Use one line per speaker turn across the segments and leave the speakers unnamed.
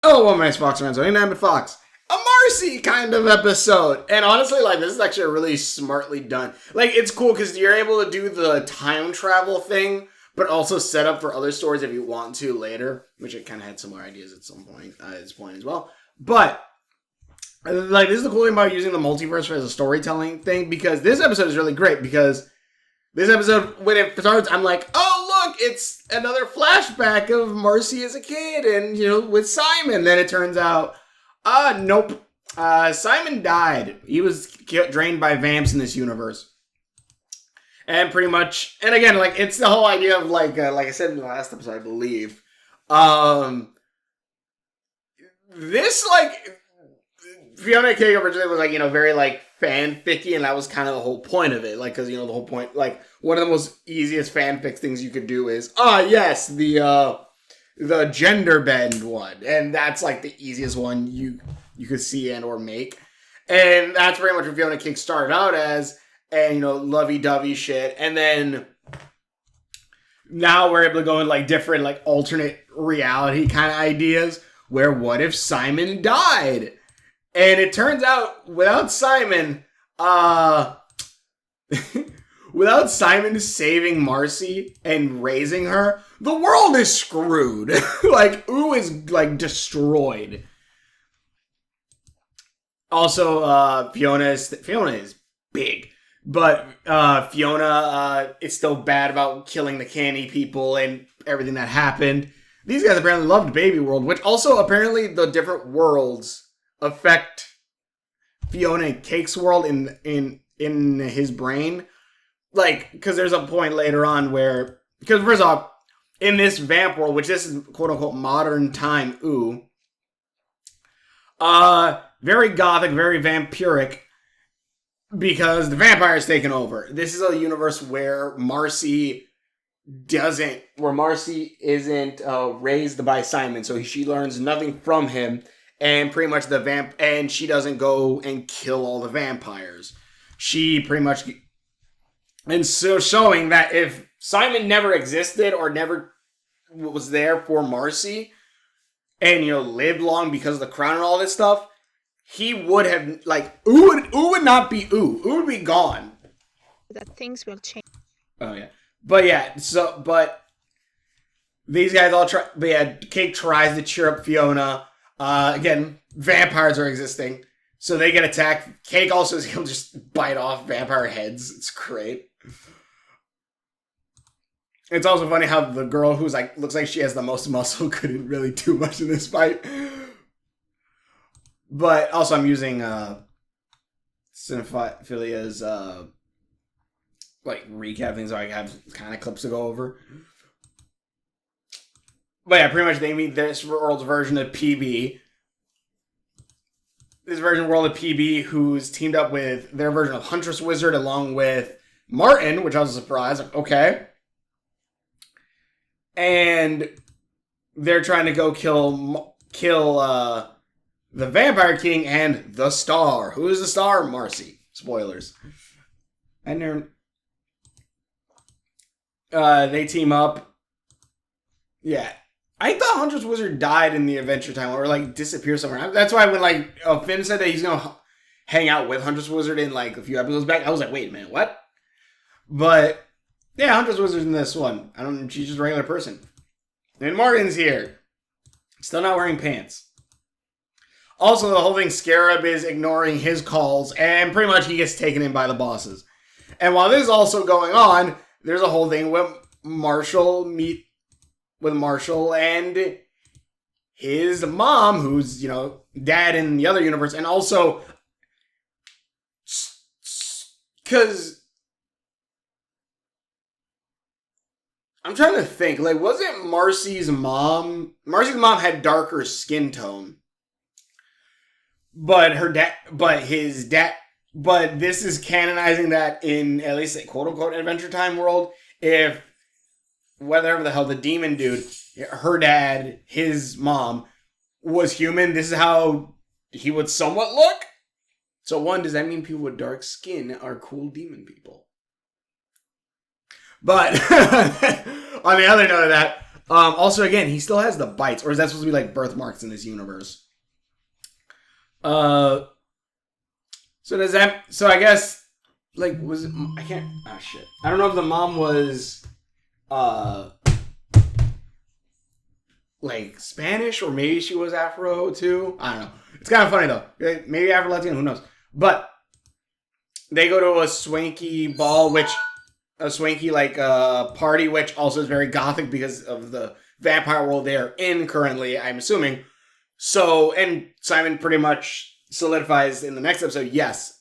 Oh, well, my Fox fans, I'm Fox. A Marcy kind of episode. And honestly, like, this is actually a really smartly done. Like, it's cool because you're able to do the time travel thing, but also set up for other stories if you want to later, which it kind of had similar ideas at some point, at this point as well. But, like, this is the cool thing about using the multiverse as a storytelling thing, because this episode is really great, because this episode, when it starts, I'm like, oh, look, it's another flashback of Marcy as a kid and, with Simon. Then it turns out, nope. Simon died. He was drained by vamps in this universe. And pretty much, and again, like, it's the whole idea of, like I said in the last episode, I believe, this, like, Fionna King originally was, like, very, like, fanficky, and that was kind of the whole point of it. Like, because, the whole point, like, one of the most easiest fanfic things you could do is, yes, the gender bend one. And that's, like, the easiest one you could see and or make. And that's very much what Fionna King started out as, and, lovey-dovey shit. And then now we're able to go in, like, different, like, alternate reality kind of ideas, where what if Simon died? And it turns out, without Simon saving Marcy and raising her, the world is screwed. Like, OOO is, like, destroyed. Also, Fionna is big. But Fionna is still bad about killing the candy people and everything that happened. These guys apparently loved Baby World, which also apparently the different worlds affect Fionna and Cake's world in his brain. Like, because there's a point later on where, because first off, in this vamp world, which this is quote-unquote modern time OOO, very gothic, very vampiric, because the vampire's taken over. This is a universe where Marcy isn't raised by Simon, so she learns nothing from him. And pretty much and she doesn't go and kill all the vampires. She pretty much, and so showing that if Simon never existed or never was there for Marcy, and lived long because of the crown and all this stuff, he would have, like, OOO would not be OOO. OOO would be gone.
That things will change.
Oh yeah, but these guys all try. But yeah, Cake tries to cheer up Fionna. Again, vampires are existing, so they get attacked. Cake also is able to just bite off vampire heads. It's great. It's also funny how the girl who's like looks like she has the most muscle couldn't really do much in this fight. But also, I'm using Cinephilia's like recap things, so I have kind of clips to go over. But yeah, pretty much they meet this world's version of PB. This version of world of PB, who's teamed up with their version of Huntress Wizard along with Martin, which I was surprised. Like, okay. And they're trying to go kill the Vampire King and the Star. Who is the Star? Marcy. Spoilers. And they team up. Yeah. I thought Huntress Wizard died in the Adventure Time or like disappeared somewhere. That's why when like Finn said that he's gonna hang out with Huntress Wizard in like a few episodes back, I was like, wait a minute, what? But yeah, Huntress Wizard's in this one. She's just a regular person. And Martin's here. Still not wearing pants. Also, the whole thing, Scarab is ignoring his calls, and pretty much he gets taken in by the bosses. And while this is also going on, there's a whole thing with Marshall and his mom, who's, dad in the other universe, and also, because I'm trying to think, like, wasn't Marcy's mom had darker skin tone, but this is canonizing that in at least a quote-unquote Adventure Time world, if whatever the hell the demon dude, her dad, his mom, was human, this is how he would somewhat look. So one, does that mean people with dark skin are cool demon people? But on the other note of that, Also, again, he still has the bites, or is that supposed to be like birthmarks in this universe? So does that? So I guess like was it? I can't. Oh shit! I don't know if the mom was like Spanish or maybe she was Afro too. I don't know. It's kind of funny though. Maybe Afro Latino. Who knows? But they go to a swanky ball, a swanky like party, which also is very gothic because of the vampire world they're in currently, I'm assuming. So, and Simon pretty much solidifies in the next episode, yes,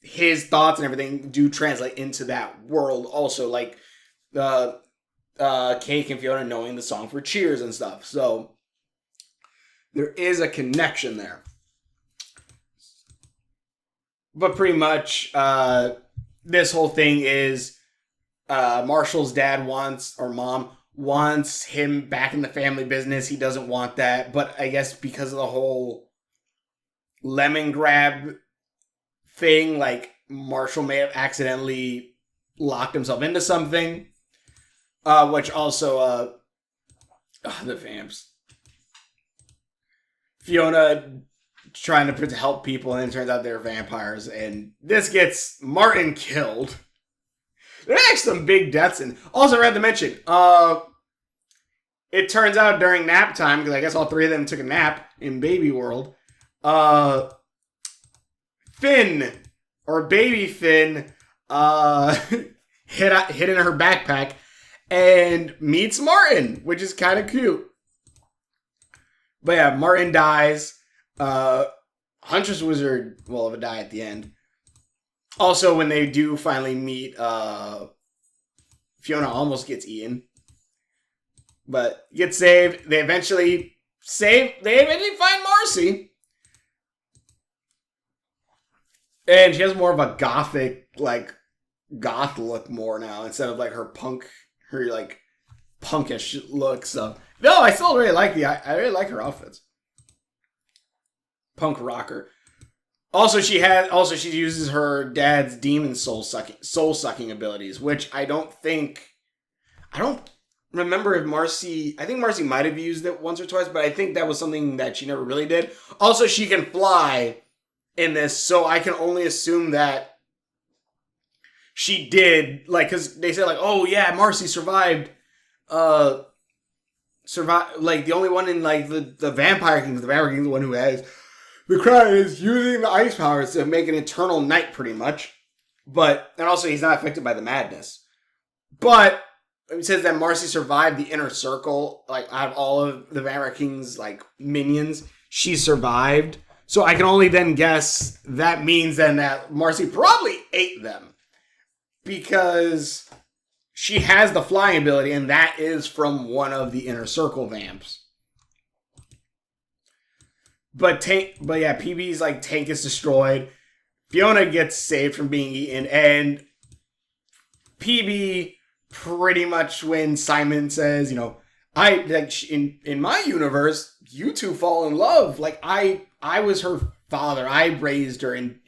his thoughts and everything do translate into that world also, like Cake and Fiona knowing the song for Cheers and stuff. So there is a connection there. But pretty much, this whole thing is Marshall's dad mom wants him back in the family business. He doesn't want that. But I guess because of the whole lemon grab thing, like Marshall may have accidentally locked himself into something. Which also, the vamps. Fiona trying to help people, and it turns out they're vampires, and this gets Martin killed. There are actually some big deaths, and also I had to mention, it turns out during nap time, because I guess all three of them took a nap in Baby World, Finn, or Baby Finn, hid in her backpack, and meets Martin, which is kind of cute. But yeah, Martin dies. Huntress Wizard will have a die at the end. Also, when they do finally meet, Fiona almost gets eaten. But gets saved. They eventually find Marcy. And she has more of a gothic, like, goth look more now, instead of like her punkish look. So no, I still really like I really like her outfits. Punk rocker. Also, she uses her dad's demon soul sucking abilities, which I don't remember if Marcy. I think Marcy might have used it once or twice, but I think that was something that she never really did. Also, she can fly in this, so I can only assume that she did, like, because they said like, oh yeah, Marcy survived. Like the only one in like the Vampire Kings. The Vampire King's the one who has the crown, is using the ice powers to make an eternal night, pretty much. But and also he's not affected by the madness. But it says that Marcy survived the inner circle, like out of all of the Vampire King's like minions, she survived. So I can only then guess that means then that Marcy probably ate them, because she has the flying ability, and that is from one of the inner circle vamps. But yeah, PB's like tank is destroyed. Fiona gets saved from being eaten, and PB pretty much, when Simon says, you know, I like in my universe, you two fall in love. Like I was her father. I raised her, and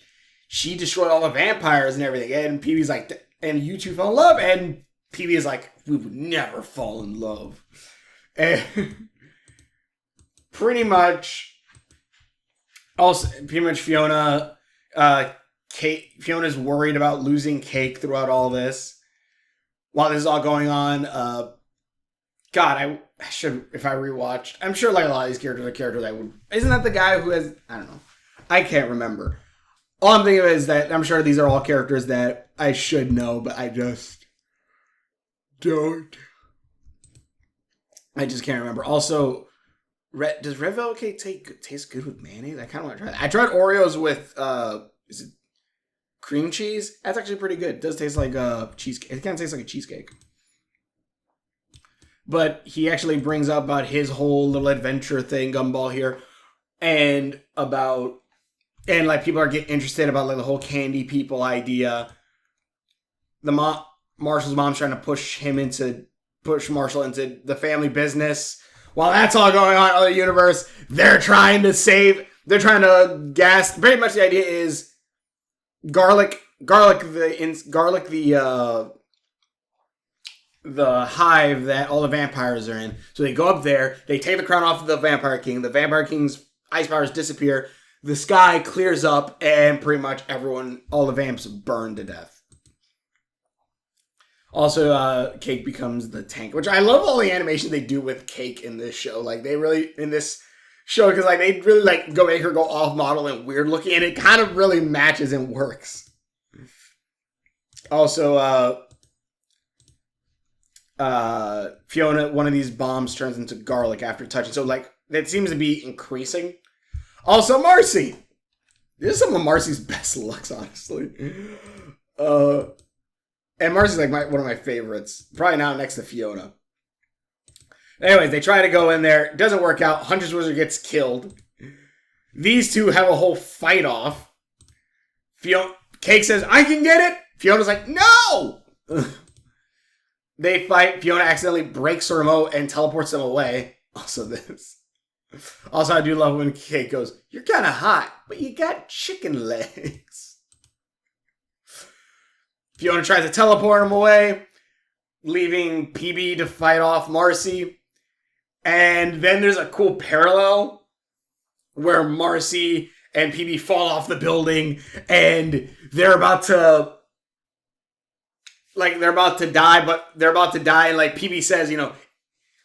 she destroyed all the vampires and everything. And PB's like, and you two fell in love, and PB is like, we would never fall in love. And pretty much Fiona, Fiona's worried about losing Cake throughout all this. While this is all going on, God, I should, if I rewatched, I'm sure like a lot of these characters are characters I would, isn't that the guy who has, I don't know, I can't remember. All I'm thinking of is that I'm sure these are all characters that I should know, but I just don't. I just can't remember. Also, does red velvet cake taste good with mayonnaise? I kind of want to try that. I tried Oreos with, is it cream cheese? That's actually pretty good. It does taste like a cheesecake. It kind of tastes like a cheesecake. But he actually brings up about his whole little adventure thing, Gumball here, and like people are getting interested about like the whole candy people idea. Marshall's mom's trying to push Marshall into the family business. While that's all going on in the universe, they're trying to gas. Pretty much the idea is garlic the the hive that all the vampires are in. So they go up there, they take the crown off of the Vampire King. The Vampire King's ice powers disappear. The sky clears up, and pretty much everyone, all the vamps, burn to death. Also, Cake becomes the tank, which I love all the animation they do with Cake in this show. Like, they really, in this show, because like they really like go make her go off model and weird looking, and it kind of really matches and works. Also, Fionna, one of these bombs turns into garlic after touching. So, like, that seems to be increasing. Also, Marcy. This is some of Marcy's best looks, honestly. And Marcy's, like, one of my favorites. Probably now next to Fionna. Anyways, they try to go in there. It doesn't work out. Hunter's Wizard gets killed. These two have a whole fight off. Cake says, I can get it. Fiona's like, no! They fight. Fionna accidentally breaks her remote and teleports them away. Also this. Also, I do love when Cake goes, you're kind of hot, but you got chicken legs. Fionna tries to teleport him away, leaving PB to fight off Marcy. And then there's a cool parallel where Marcy and PB fall off the building and they're about to die, but they're about to die, and like PB says,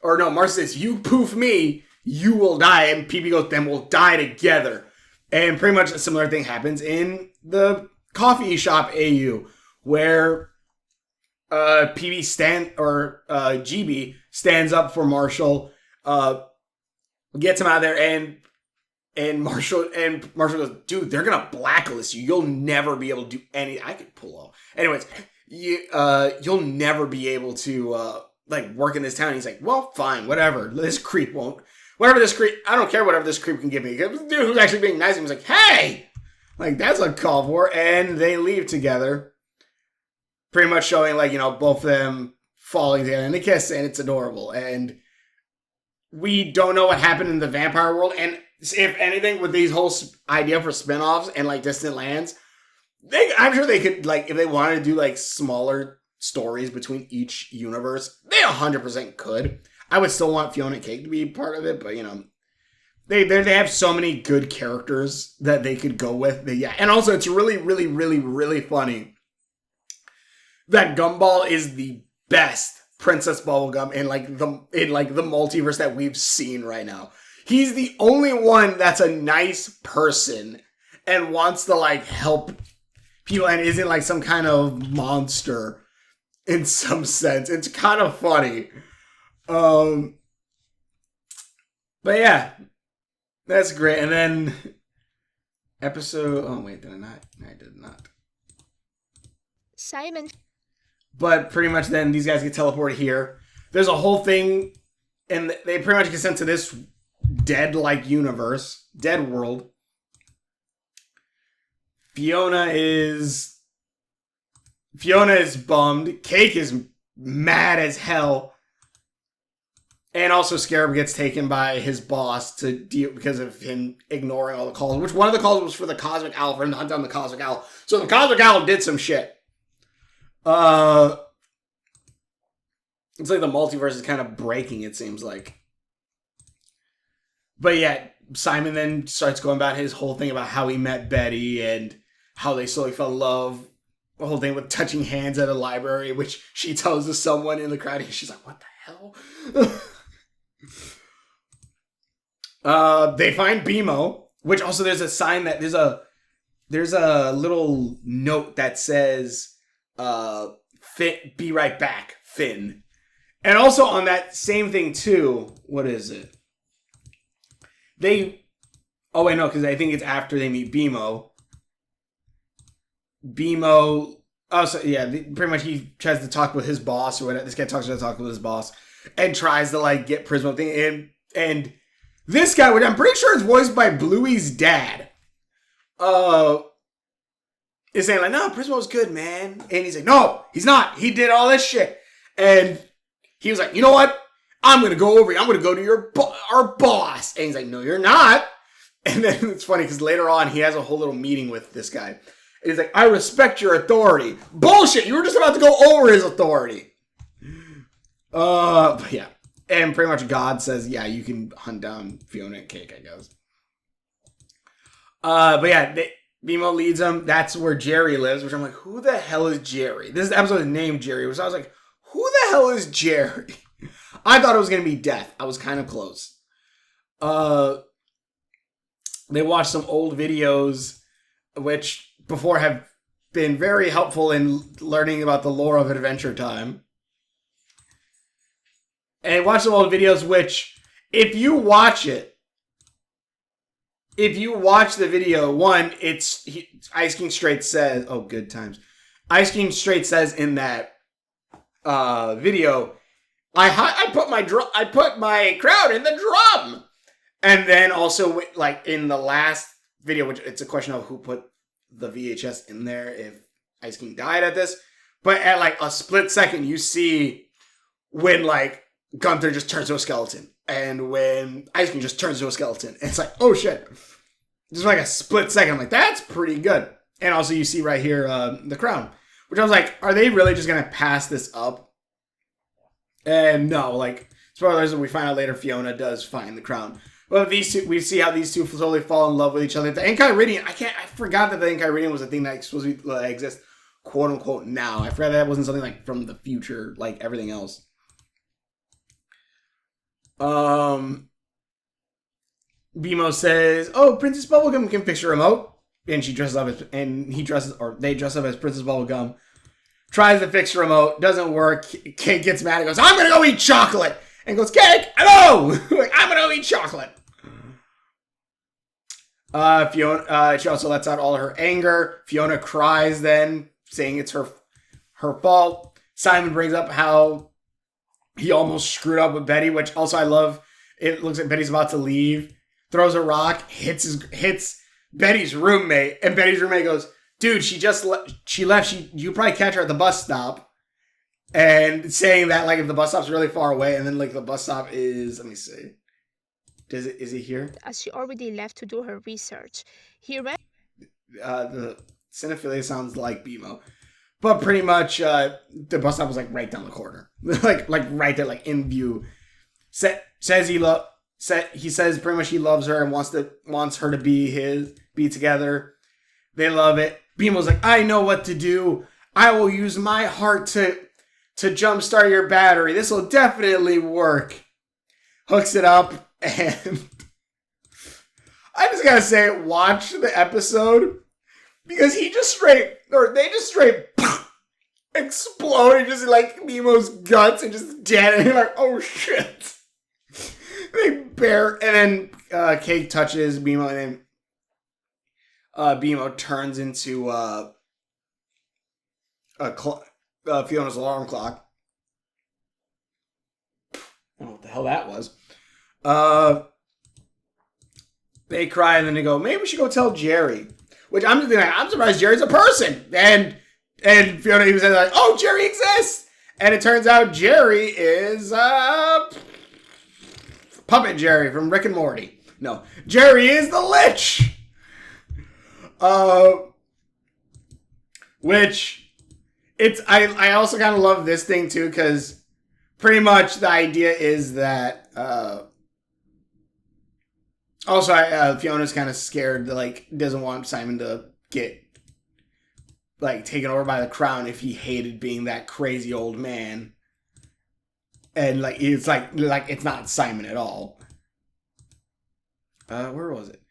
Marcy says, you poof me, you will die, and PB goes, then we'll die together. And pretty much a similar thing happens in the coffee shop AU, where GB stands up for Marshall, gets him out of there, and Marshall goes, dude, they're gonna blacklist you. You'll never be able to do any. I could pull off. Anyways, you'll never be able to work in this town. And he's like, well, fine, whatever. This creep won't. I don't care whatever this creep can give me. The dude who's actually being nice to him was like, hey, like that's a call for, and they leave together. Pretty much showing both of them falling together and they kiss, and it's adorable. And we don't know what happened in the vampire world, and if anything, with these whole idea for spinoffs and Distant Lands, I'm sure they could, if they wanted to do smaller stories between each universe, they 100% could. I would still want Fionna and Cake to be part of it, but they have so many good characters that they could go with. And also it's really, really, really, really funny that Gumball is the best Princess Bubblegum in the multiverse that we've seen right now. He's the only one that's a nice person and wants to help people and isn't some kind of monster in some sense. It's kind of funny. But yeah, that's great. And then oh wait, did I not? I did not.
Simon.
But pretty much then these guys get teleported here. There's a whole thing, and they pretty much get sent to this dead-like universe, dead world. Fionna is bummed. Cake is mad as hell. And also Scarab gets taken by his boss to deal because of him ignoring all the calls, which one of the calls was for the Cosmic Owl, for him to hunt down the Cosmic Owl. So the Cosmic Owl did some shit. It's like the multiverse is kind of breaking, it seems like. But yeah, Simon then starts going about his whole thing about how he met Betty and how they slowly fell in love. The whole thing with touching hands at a library, which she tells to someone in the crowd, and she's like, what the hell? They find BMO, which also there's a sign that there's a little note that says, be right back, Finn. And also on that same thing too, what is it? Because I think it's after they meet BMO. Pretty much he tries to talk with his boss or whatever. This guy tries to talk with his boss and tries to get Prismo thing. And this guy, which I'm pretty sure is voiced by Bluey's dad, is saying no, Prismo's good, man. And he's like, no, he's not. He did all this shit. And he was like, you know what? I'm going to go over here. I'm going to go to our boss. And he's like, no, you're not. And then it's funny because later on he has a whole little meeting with this guy. And he's like, I respect your authority. Bullshit. You were just about to go over his authority. But yeah. And pretty much God says, yeah, you can hunt down Fionna and Cake, I guess. But yeah, BMO leads them. That's where Jerry lives, which I'm like, who the hell is Jerry? This episode is named Jerry, so I was like, who the hell is Jerry? I thought it was going to be Death. I was kind of close. They watched some old videos, which before have been very helpful in learning about the lore of Adventure Time. And watch some old videos, which, if you watch the video, one, Ice King Straight says, oh, good times. Ice King Straight says in that video, I put my crown in the drum. And then also, like, in the last video, which it's a question of who put the VHS in there if Ice King died at this. But at, like, a split second, you see when, like, Gunther just turns to a skeleton. And when Ice King just turns to a skeleton. And it's like, oh, shit. Just like a split second. I'm like, that's pretty good. And also, you see right here, the crown. Which I was like, are they really just going to pass this up? And no, like, spoilers, we find out later Fionna does find the crown. Well, these two, we see how these two slowly fall in love with each other. The Enchiridion, I forgot that the Enchiridion was a thing that supposed to exist, quote unquote, now. I forgot that wasn't something like from the future, like everything else. BMO says, "Oh, Princess Bubblegum can fix your remote," and she dresses up as, they dress up as Princess Bubblegum. Tries to fix the remote, doesn't work. Cake gets mad and goes, "I'm gonna go eat chocolate," and goes, "Cake, no, like, I'm gonna go eat chocolate." Fionna, she also lets out all her anger. Fionna cries then, saying it's her fault. Simon brings up how he almost screwed up with Betty, which also I love. It looks like Betty's about to leave, throws a rock, hits Betty's roommate, and Betty's roommate goes, "Dude, she left. You probably catch her at the bus stop," and saying that like if the bus stop's really far away, and then like the bus stop is, let me see, is it here?
As she already left to do her research, he ran.
The cinephilia sounds like BMO, but pretty much the bus stop was like right down the corner, like right there, like in view. Says he says pretty much he loves her and wants her to be together. They love it. BMO's like, "I know what to do. I will use my heart to jumpstart your battery. This will definitely work." Hooks it up, and I just gotta say, watch the episode because they just straight explode and just like BMO's guts and just dead, and you're like, oh shit. And then Cake touches BMO, and then BMO turns into Fiona's alarm clock. I don't know what the hell that was. They cry, and then they go, "Maybe we should go tell Jerry." Which I'm just thinking, I'm surprised Jerry's a person. And Fionna even said like, "Oh, Jerry exists." And it turns out Jerry is Puppet Jerry from Rick and Morty. No, Jerry is the Lich. Which I also kind of love this thing too, because pretty much the idea is that Fiona's kind of scared that like doesn't want Simon to get like taken over by the crown if he hated being that crazy old man, and like it's like it's not Simon at all. Where was it?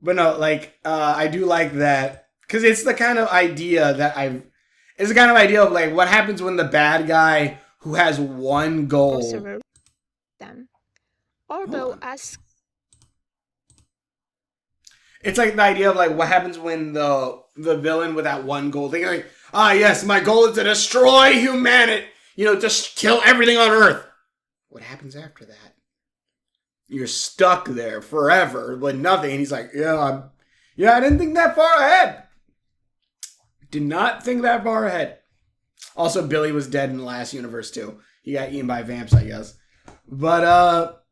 But no, like I do like that because it's the kind of idea it's the kind of idea of like what happens when the bad guy who has one goal.
Them. Although as
it's like the idea of like what happens when the villain with that one goal. They're like, yes, my goal is to destroy humanity. Just kill everything on Earth. What happens after that? You're stuck there forever with nothing. And he's like, I didn't think that far ahead. Did not think that far ahead. Also, Billy was dead in the last universe too. He got eaten by vamps, I guess. But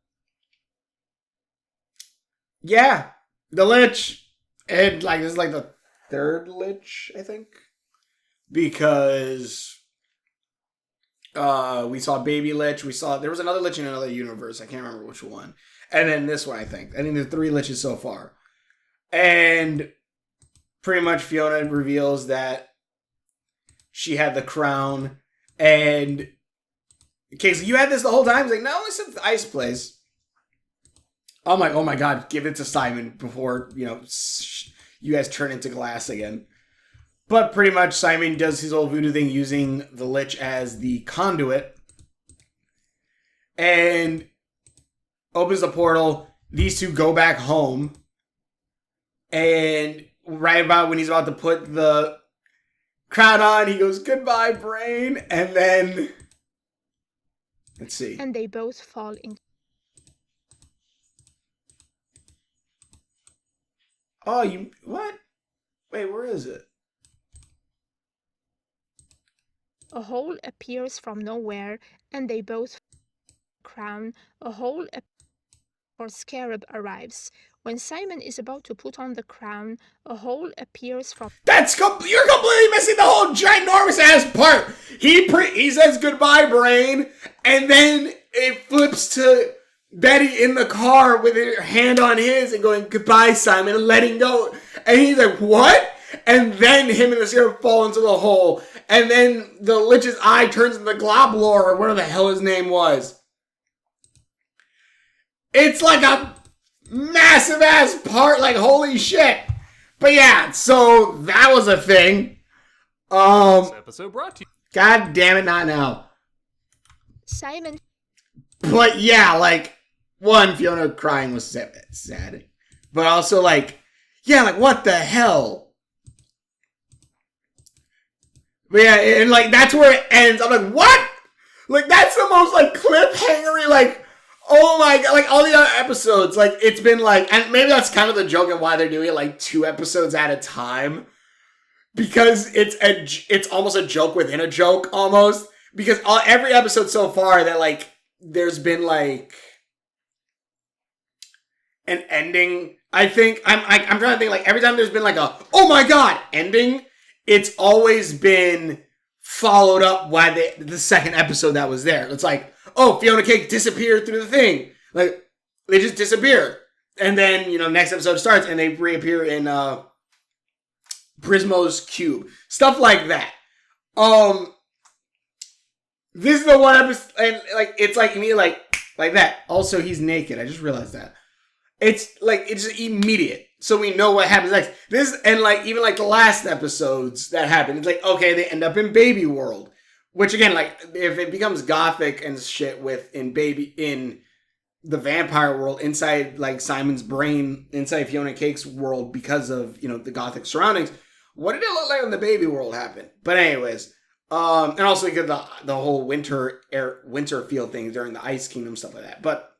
yeah, the Lich, and like this is like the third Lich, I think, because We saw Baby Lich. There was another Lich in another universe. I can't remember which one. And then this one, I think there's 3 Liches so far. And pretty much Fionna reveals that she had the crown. And okay, so you had this the whole time. It's like, not only since the ice place. I'm like, oh my god, give it to Simon before, you guys turn into glass again. But pretty much Simon does his old voodoo thing using the Lich as the conduit. And opens the portal. These two go back home. And right about when he's about to put the crown on, he goes, goodbye, brain. And then, let's see.
And they both fall into...
Oh, what? Wait, where is it?
A hole appears from nowhere, and they both crown. A hole or scarab arrives. When Simon is about to put on the crown, a hole appears from...
You're completely missing the whole ginormous ass part. He says goodbye, brain, and then it flips to Betty in the car with her hand on his and going, goodbye, Simon, and letting go. And he's like, what? And then him and the scarab fall into the hole. And then the Lich's eye turns into Globlor, or whatever the hell his name was. It's like a massive ass part, like holy shit. But yeah, so that was a thing.
This episode brought to you.
God damn it, not now.
Simon.
But yeah, like, one, Fionna crying was sad. But also like, yeah, like what the hell? But yeah, and like that's where it ends. I'm like, what? Like that's the most like cliffhangery, like, oh my god, like all the other episodes, like it's been like, and maybe that's kind of the joke of why they're doing it like 2 episodes at a time, because it's almost a joke within a joke almost, because every episode so far that like there's been like an ending. I think I'm trying to think, like every time there's been like a oh my god ending, it's always been followed up by the second episode that was there. It's like, oh, Fionna Cake disappeared through the thing. Like, they just disappear. And then, next episode starts and they reappear in Brismo's cube. Stuff like that. This is the one episode, and like, it's like me, like that. Also, he's naked. I just realized that. It's like, it's immediate. So we know what happens next. And like, even like the last episodes that happened, it's like, okay, they end up in Baby World. Which again, like, if it becomes gothic and shit in the vampire world, inside like Simon's brain, inside Fionna Cake's world, because of, the gothic surroundings, what did it look like when the Baby World happened? But anyways, and also because the whole winter field thing during the Ice Kingdom, stuff like that. But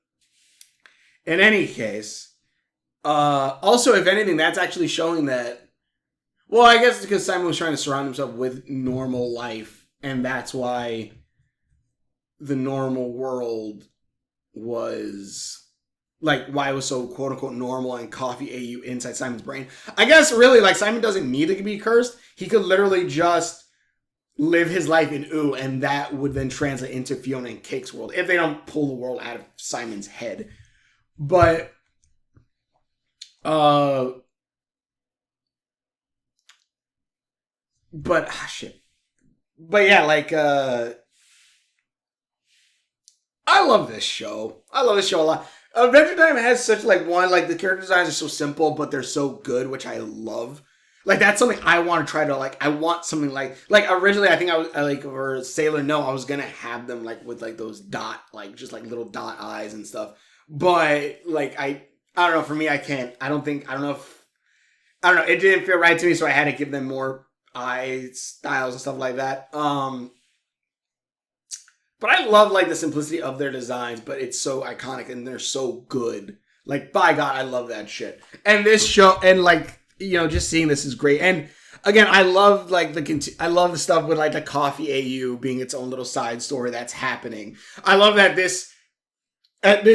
in any case, also, if anything, that's actually showing that, well, I guess it's because Simon was trying to surround himself with normal life, and that's why the normal world was, like, why it was so quote-unquote normal and coffee AU inside Simon's brain. I guess, really, like, Simon doesn't need to be cursed. He could literally just live his life in OOO, and that would then translate into Fionna and Cake's world, if they don't pull the world out of Simon's head. But shit. But yeah, like, I love this show. I love this show a lot. Adventure Time has such, like, the character designs are so simple, but they're so good, which I love. Like, that's something I want to try to, like, I want something like originally, I think for Sailor No, I was gonna have them, like, with, like, those dot, like, just, like, little dot eyes and stuff. But, like, I don't know, for me, I can't, I don't know, it didn't feel right to me, so I had to give them more eye styles and stuff like that. But I love, like, the simplicity of their designs, but it's so iconic and they're so good. Like, by God, I love that shit. And this show, and, like, just seeing this is great. And, again, I love, like, I love the stuff with, like, the Coffee AU being its own little side story that's happening. I love that this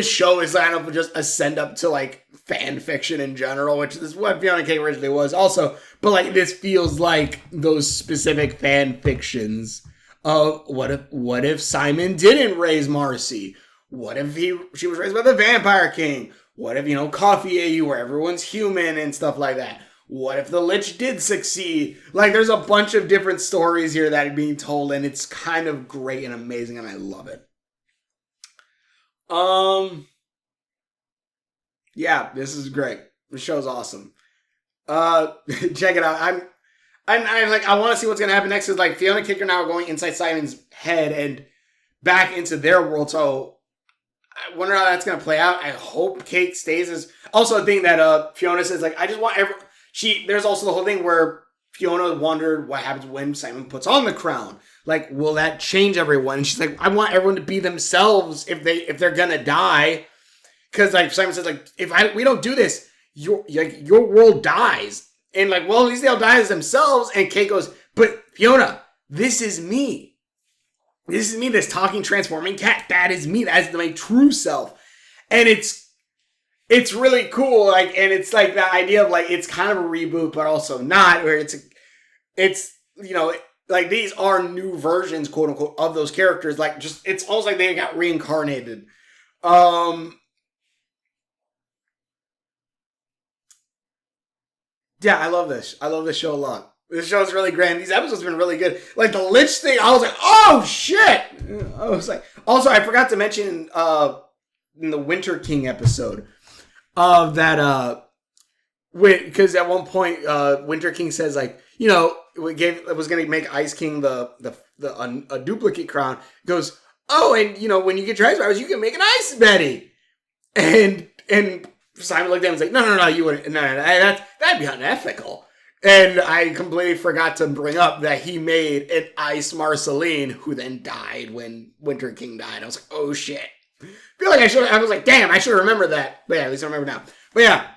show is kind of just a send up to, like, fan fiction in general, which is what Fionna Cake originally was also. But, like, this feels like those specific fan fictions What if Simon didn't raise Marcy? What if she was raised by the Vampire King? What if, Coffee AU where everyone's human and stuff like that? What if the Lich did succeed? Like, there's a bunch of different stories here that are being told, and it's kind of great and amazing, and I love it. Yeah, this is great. The show's awesome. Check it out. I want to see what's gonna happen next. Is like Fionna and Kicker now are going inside Simon's head and back into their world. So I wonder how that's gonna play out. I hope Kate stays as. Also, a thing that Fionna says, like, I just want there's also the whole thing where Fionna wondered what happens when Simon puts on the crown. Like, will that change everyone? And she's like, I want everyone to be themselves if they're gonna die. Because like Simon says, like, we don't do this, your world dies. And like, well, at least they'll die as themselves. And Kate goes, but Fionna, this is me. This is me, this talking, transforming cat. That is me. That's my true self. And it's really cool. Like, and it's like that idea of like, it's kind of a reboot, but also not, where it's like these are new versions, quote unquote, of those characters. Like, just, it's almost like they got reincarnated. Yeah, I love this. I love this show a lot. This show is really great. These episodes have been really good. Like the Lich thing, I was like, oh shit! I was like, also, I forgot to mention in the Winter King episode of that, because at one point, Winter King says like, it was going to make Ice King a duplicate crown. Goes, oh, and when you get your ice powers, you can make an Ice Betty, and Simon looked at him and was like, no, you wouldn't. No, that'd be unethical. And I completely forgot to bring up that he made an Ice Marceline, who then died when Winter King died. I was like, oh shit. I feel like I was like, damn, I should remember that. But yeah, at least I remember now. But yeah,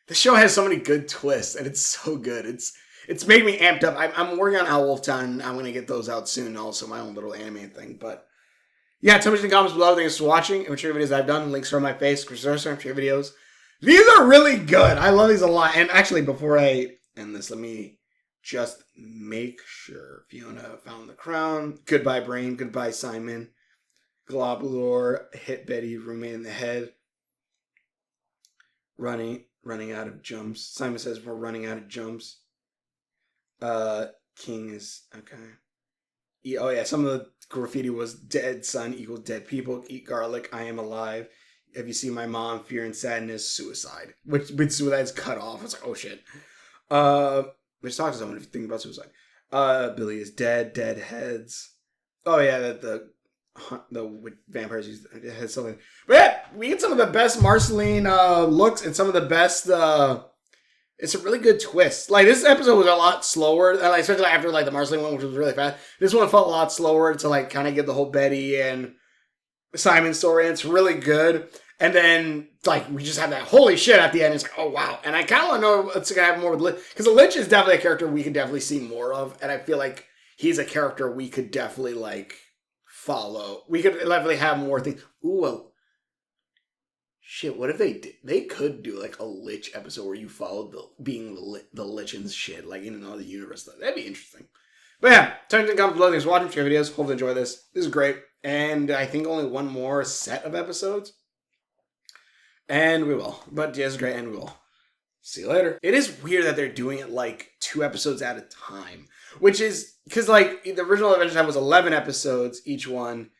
the show has so many good twists, and it's so good. It's made me amped up. I'm working on Owl Wolf Town. I'm going to get those out soon, also my own little anime thing. But yeah, tell me in the comments below. Thanks for watching. And which videos I've done. Links are on my face. Chris Orson, videos. These are really good. I love these a lot. And actually, before I end this, let me just make sure. Fionna found the crown. Goodbye, Brain. Goodbye, Simon. Globulor hit Betty. Roommate in the head. Running out of jumps. Simon says we're running out of jumps. King is okay. Oh yeah, some of the graffiti was dead son equals dead people. Eat garlic. I am alive. Have you seen my mom? Fear and sadness. Suicide. Which suicide's cut off. It's like, oh shit. Let's talk to someone if you think about suicide. Billy is dead. Dead heads. Oh yeah, that the vampires use has something. But yeah, we get some of the best Marceline looks and some of the best. It's a really good twist. Like, this episode was a lot slower, like, especially after like the Marceline one, which was really fast. This one felt a lot slower to like kind of get the whole Betty and Simon story. And it's really good. And then like we just have that holy shit at the end. It's like, oh wow. And I kind of want to know what's gonna happen more with Lich, because the Lich is definitely a character we could definitely see more of, and I feel like he's a character we could definitely like follow. We could definitely have more things. Ooh, well, shit, what if they could do like a Lich episode where you follow the Lich and shit, like in another universe. That'd be interesting. But yeah, tell me in the comments below. Thanks for watching. Share videos. Hope you enjoy this. This is great. And I think only one more set of episodes. And we will. But yeah, it's great, and we will. See you later. It is weird that they're doing it like 2 episodes at a time. Which is, because like the original Adventure Time was 11 episodes each one.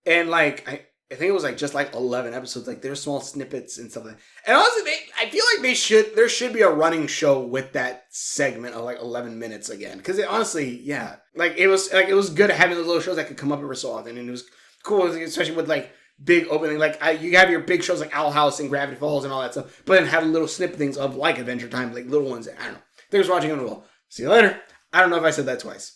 And like, I think it was like just like 11 episodes. Like there's small snippets and stuff like that. And honestly, I feel like there should be a running show with that segment of like 11 minutes again. Because honestly, yeah, like it was good having those little shows that could come up every so often, and it was cool, especially with like big opening. Like you have your big shows like Owl House and Gravity Falls and all that stuff, but then have little snippet things of like Adventure Time, like little ones. I don't know. Thanks for watching, and we'll see you later. I don't know if I said that twice.